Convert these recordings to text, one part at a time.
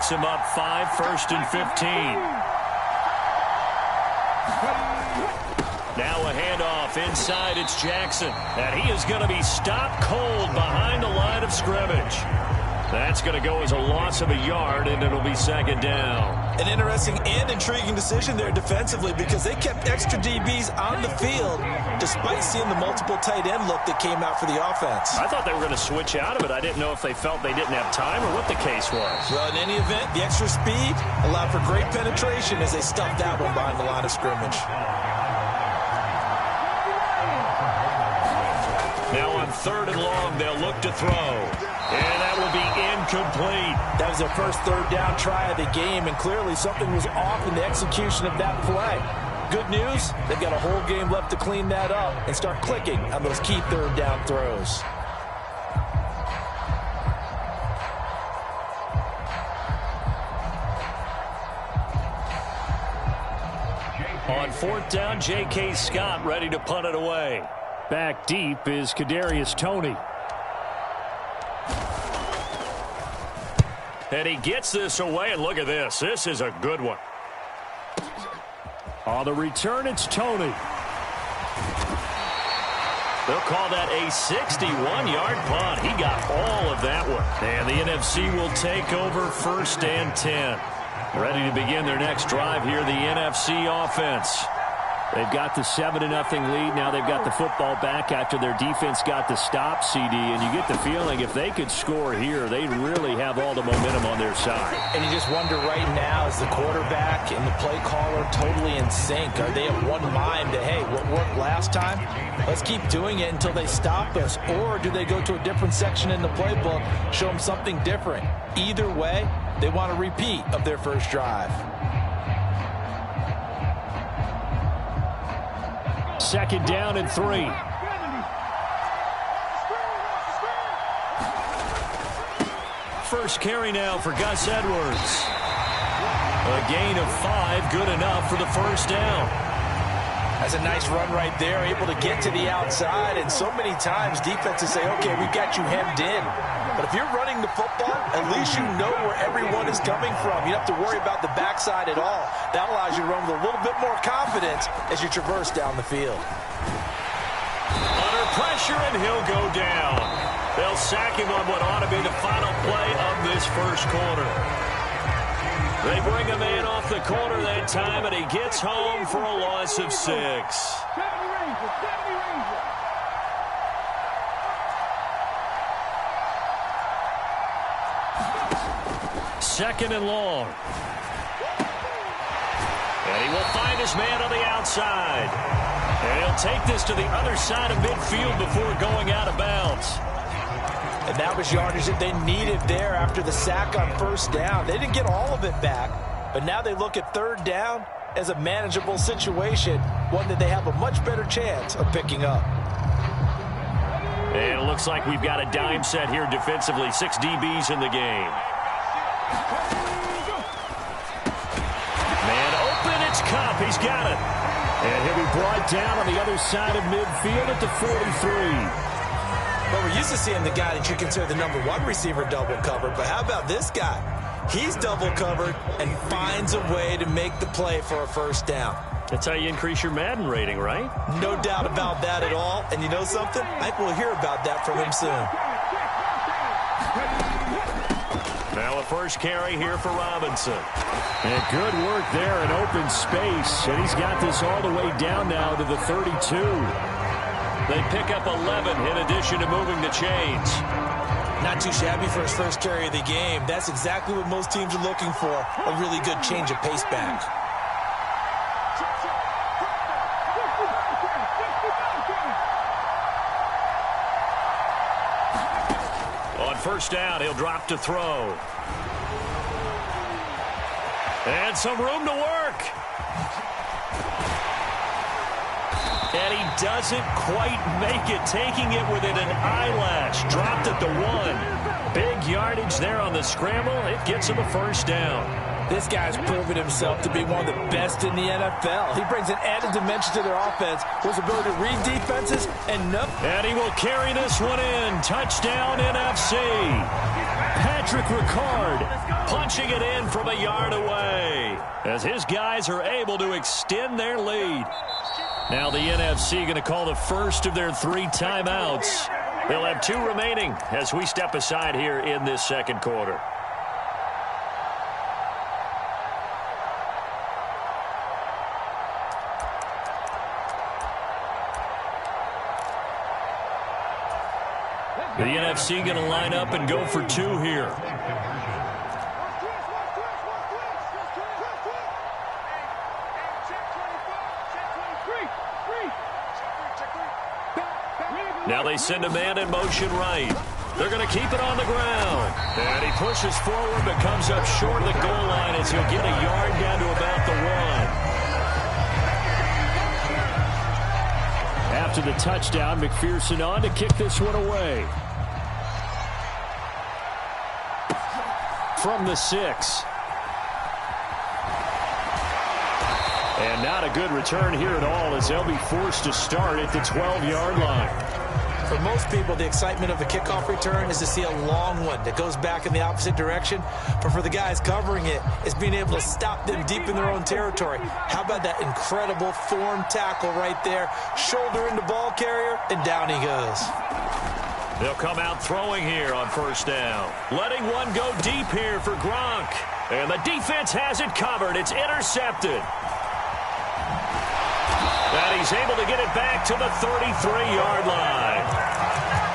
backs him up 5, 1st and 15. Now a handoff inside. It's Jackson. And he is going to be stopped cold behind the line of scrimmage. That's going to go as a loss of a yard, and it'll be 2nd down. An interesting and intriguing decision there defensively because they kept extra DBs on the field despite seeing the multiple tight end look that came out for the offense. I thought they were going to switch out of it. I didn't know if they felt they didn't have time or what the case was. Well, in any event, the extra speed allowed for great penetration as they stuffed that one behind the line of scrimmage. Now on 3rd and long, they'll look to throw. And that will be incomplete. That was their first 3rd down try of the game, and clearly something was off in the execution of that play. Good news, they've got a whole game left to clean that up and start clicking on those key 3rd down throws. On 4th down, J.K. Scott ready to punt it away. Back deep is Kadarius Toney. And he gets this away, and look at this. This is a good one. On the return, it's Toney. They'll call that a 61-yard punt. He got all of that one. And the NFC will take over 1st and 10. Ready to begin their next drive here, the NFC offense. They've got the 7-0 lead. Now they've got the football back after their defense got the stop, CD. And you get the feeling if they could score here, they'd really have all the momentum on their side. And you just wonder right now, is the quarterback and the play caller totally in sync? Are they of one mind that, hey, what worked last time? Let's keep doing it until they stop us. Or do they go to a different section in the playbook, show them something different? Either way, they want a repeat of their first drive. 2nd down and 3. First carry now for Gus Edwards. A gain of 5, good enough for the 1st down. That's a nice run right there, able to get to the outside, and so many times defenses say, okay, we got you hemmed in. But if you're running the football, at least you know where everyone is coming from. You don't have to worry about the backside at all. That allows you to run with a little bit more confidence as you traverse down the field. Under pressure, and he'll go down. They'll sack him on what ought to be the final play of this first quarter. They bring a man off the corner that time, and he gets home for a loss of 6. 2nd and long. And he will find his man on the outside. And he'll take this to the other side of midfield before going out of bounds. And that was yardage that they needed there after the sack on 1st down. They didn't get all of it back, but now they look at 3rd down as a manageable situation, one that they have a much better chance of picking up. And it looks like we've got a dime set here defensively. 6 DBs in the game. Man open, it's Cup. He's got it. And he'll be brought down on the other side of midfield at the 43. Well, we're used to seeing the guy that you consider the #1 receiver double covered, but how about this guy? He's double covered and finds a way to make the play for a 1st down. That's how you increase your Madden rating, right? No doubt about that at all. And you know something? I think we'll hear about that from him soon. Now a first carry here for Robinson. And good work there in open space. And he's got this all the way down now to the 32. They pick up 11 in addition to moving the chains. Not too shabby for his first carry of the game. That's exactly what most teams are looking for, a really good change of pace back. On 1st down, he'll drop to throw. And some room to work. And he doesn't quite make it, taking it within an eyelash. Dropped at the 1. Big yardage there on the scramble. It gets him a 1st down. This guy's proven himself to be one of the best in the NFL. He brings an added dimension to their offense, his ability to read defenses, and he will carry this one in. Touchdown, NFC. Ricard punching it in from a yard away as his guys are able to extend their lead. Now the NFC going to call the first of their 3 timeouts. They'll have 2 remaining as we step aside here in this second quarter. The NFC going to line up and go for 2 here. Now they send a man in motion right. They're going to keep it on the ground. And he pushes forward but comes up short of the goal line as he'll get a yard down to about the 1. After the touchdown, McPherson on to kick this one away. From the 6. And not a good return here at all as they'll be forced to start at the 12-yard line. For most people, the excitement of a kickoff return is to see a long one that goes back in the opposite direction. But for the guys covering it, it's being able to stop them deep in their own territory. How about that incredible form tackle right there? Shoulder into ball carrier, and down he goes. They'll come out throwing here on first down. Letting one go deep here for Gronk. And the defense has it covered. It's intercepted. And he's able to get it back to the 33-yard line.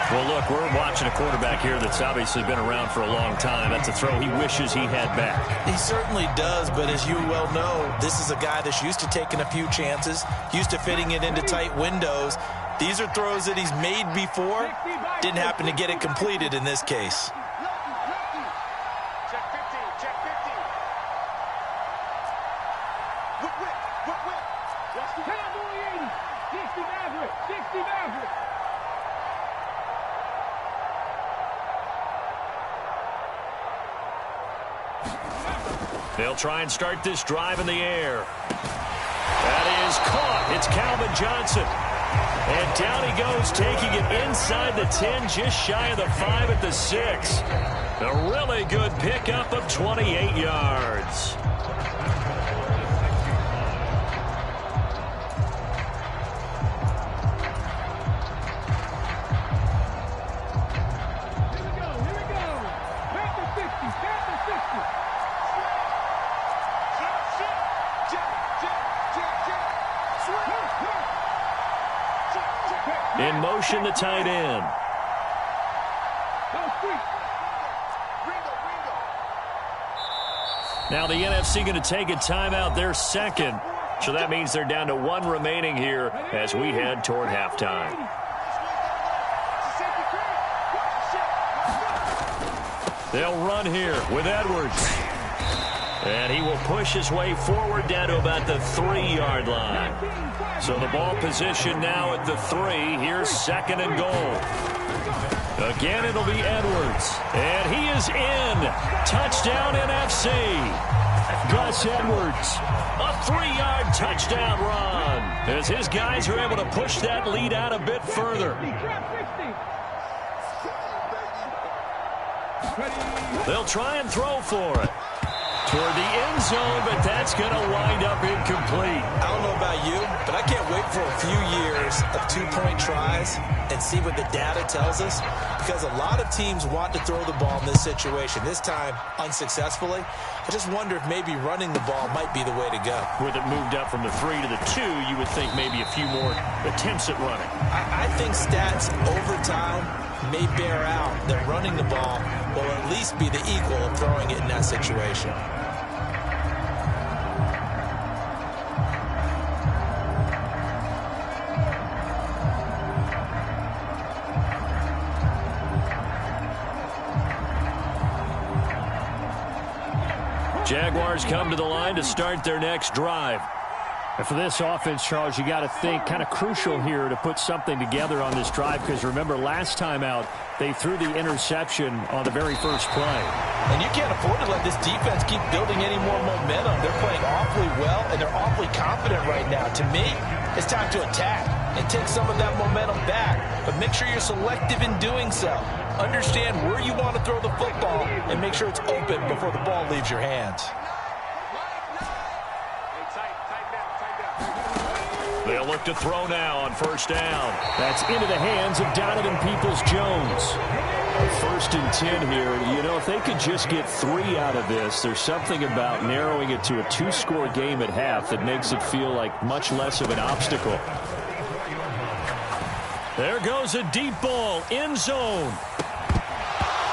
Well, look, we're watching a quarterback here that's obviously been around for a long time. That's a throw he wishes he had back. He certainly does, but as you well know, this is a guy that's used to taking a few chances, used to fitting it into tight windows. These are throws that he's made before. Didn't happen to get it completed in this case. They'll try and start this drive in the air. That is caught. It's Calvin Johnson. And down he goes, taking it inside the 10, just shy of the 5 at the 6. A really good pickup of 28 yards. In motion, the tight end. Now the NFC going to take a timeout, their second. So that means they're down to 1 remaining here as we head toward halftime. They'll run here with Edwards. And he will push his way forward down to about the 3-yard line. So the ball position now at the 3. Here's second and goal. Again, it'll be Edwards. And he is in. Touchdown NFC. Gus Edwards. A 3-yard touchdown run. As his guys are able to push that lead out a bit further. They'll try and throw for it. Toward the end zone, but that's going to wind up incomplete. I don't know about you, but I can't wait for a few years of 2-point tries and see what the data tells us, because a lot of teams want to throw the ball in this situation. This time, unsuccessfully. I just wonder if maybe running the ball might be the way to go. With it moved up from the 3 to the 2, you would think maybe a few more attempts at running. I think stats over time may bear out that running the ball will at least be the equal of throwing it in that situation. Jaguars come to the line to start their next drive. And for this offense, Charles, you got to think kind of crucial here to put something together on this drive, because remember last time out they threw the interception on the very first play. And you can't afford to let this defense keep building any more momentum. They're playing awfully well, and they're awfully confident right now. To me, it's time to attack and take some of that momentum back, but make sure you're selective in doing so. understand where you want to throw the football and make sure it's open before the ball leaves your hands. They'll look to throw now on first down. That's into the hands of Donovan Peoples-Jones. 1st and 10 here. You know, if they could just get 3 out of this, there's something about narrowing it to a 2-score game at half that makes it feel like much less of an obstacle. There goes a deep ball, end zone.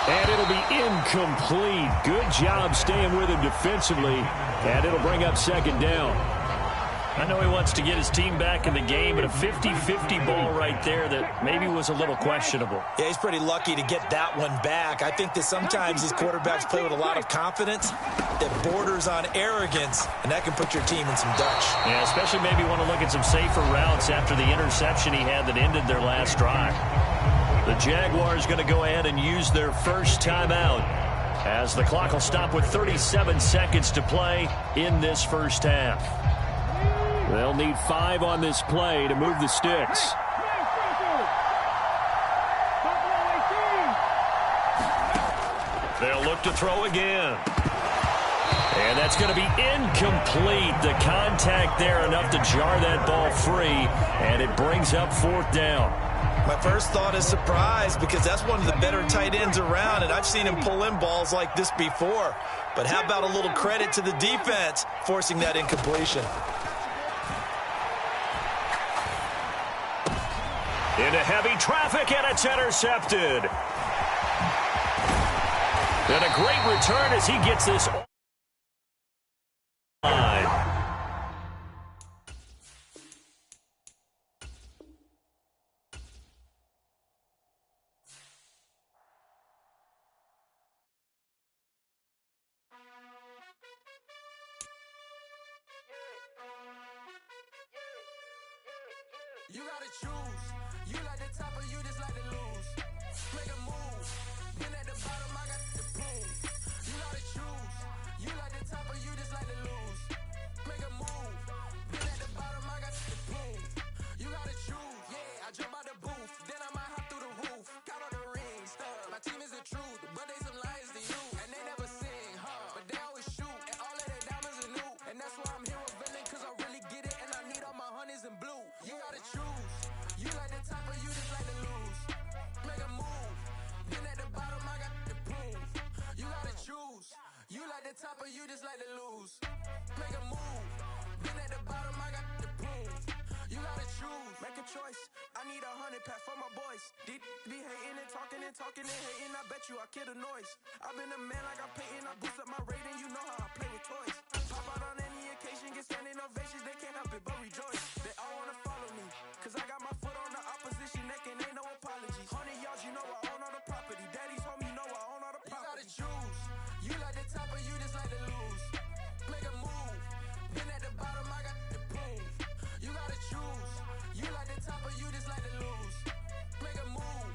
And it'll be incomplete. Good job staying with him defensively. And it'll bring up 2nd down. I know he wants to get his team back in the game, but a 50-50 ball right there that maybe was a little questionable. Yeah, he's pretty lucky to get that one back. I think that sometimes these quarterbacks play with a lot of confidence that borders on arrogance, and that can put your team in some Dutch. Yeah, especially maybe want to look at some safer routes after the interception he had that ended their last drive. The Jaguars going to go ahead and use their first timeout as the clock will stop with 37 seconds to play in this first half. They'll need 5 on this play to move the sticks. They'll look to throw again. And that's going to be incomplete. The contact there enough to jar that ball free, and it brings up 4th down. My first thought is surprise because that's one of the better tight ends around, and I've seen him pull in balls like this before. But how about a little credit to the defense forcing that incompletion? Into heavy traffic, and it's intercepted. And a great return as he gets this line. You gotta choose. You like the top or you just like to lose. Make a move. Been at the bottom, I got the boom. You gotta choose. You like the top or you just like to lose. Make a move. Been at the bottom, I got the boom. You gotta choose. Yeah, I jump out the booth. Then I might hop through the roof. Count on the rings. My team is the truth, but they some liars to you. And they never sing, but they always shoot. And all of their diamonds are new. And that's why I'm here with villain, cause I really get it. And I need all my honeys in blue. You gotta choose. You like the top or you just like to lose. Make a move. Been at the bottom, I got the boom. You gotta choose. You like the top or you just like to lose. Make a move. Been at the bottom, I got the boom. You gotta choose. Make a choice. I need 100 pack for my boys. Be hating and talking and hating. I bet you I kill the noise. I've been a man like I'm Peyton. I boost up my rating. You know how I play with toys. Pop out on any occasion, get standing ovations. They can't help it but rejoice. They all wanna follow me, cause I got my foot on the opposition neck and ain't no apologies. 100 yards, you know I own all the property. Daddy's home, you know I own all the property. You gotta choose. You like the top or you just like to lose. Make a move. Been at the bottom, I got the boom. You gotta choose. You like the top or you just like to lose. Make a move.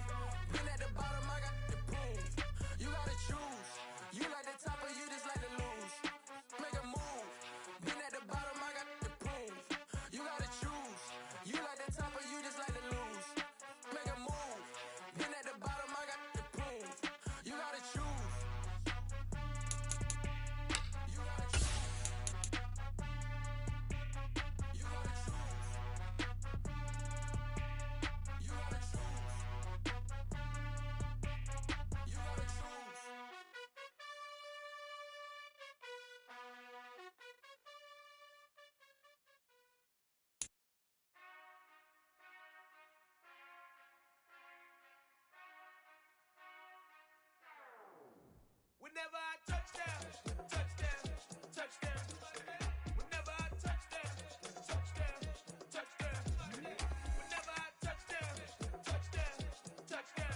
Been at the bottom, I got the boom. You gotta choose. You like the top or you just like to lose. Make a move. Been at the bottom, I got the boom. You gotta choose. You like the top or you just like to lose. Make a move. Been at the bottom, I got the boom. You gotta choose. You gotta choose. You gotta choose. You gotta choose. You gotta choose. Whenever I touchdown, touchdown, touchdown. Whenever I touchdown, touchdown, touchdown. Whenever I touchdown, touchdown, touchdown.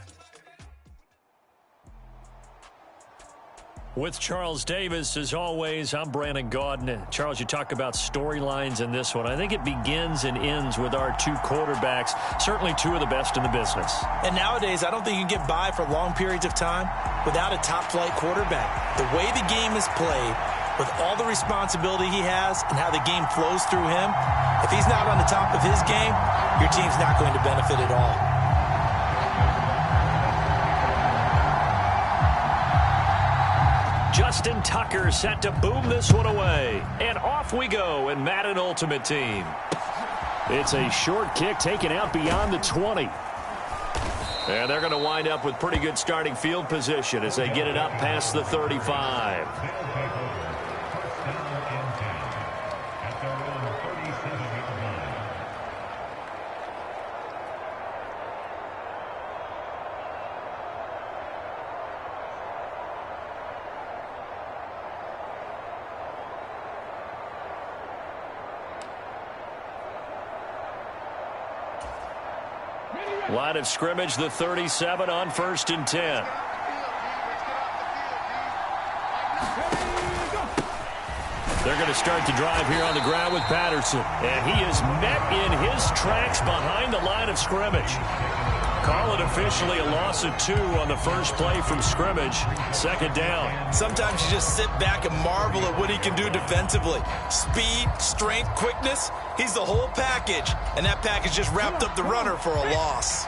With Charles Davis, as always, I'm Brandon Gaudin. Charles, you talk about storylines in this one. I think it begins and ends with our 2 quarterbacks, certainly 2 of the best in the business. And nowadays, I don't think you can get by for long periods of time without a top-flight quarterback. The way the game is played, with all the responsibility he has and how the game flows through him, if he's not on the top of his game, your team's not going to benefit at all. Justin Tucker set to boom this one away. And off we go in Madden Ultimate Team. It's a short kick taken out beyond the 20. And they're going to wind up with pretty good starting field position as they get it up past the 35. Line of scrimmage, the 37 on 1st and 10. They're going to start the drive here on the ground with Patterson. And he is met in his tracks behind the line of scrimmage. Call it officially a loss of 2 on the first play from scrimmage. 2nd down. Sometimes you just sit back and marvel at what he can do defensively. Speed, strength, quickness. He's the whole package. And that package just wrapped up the runner for a loss.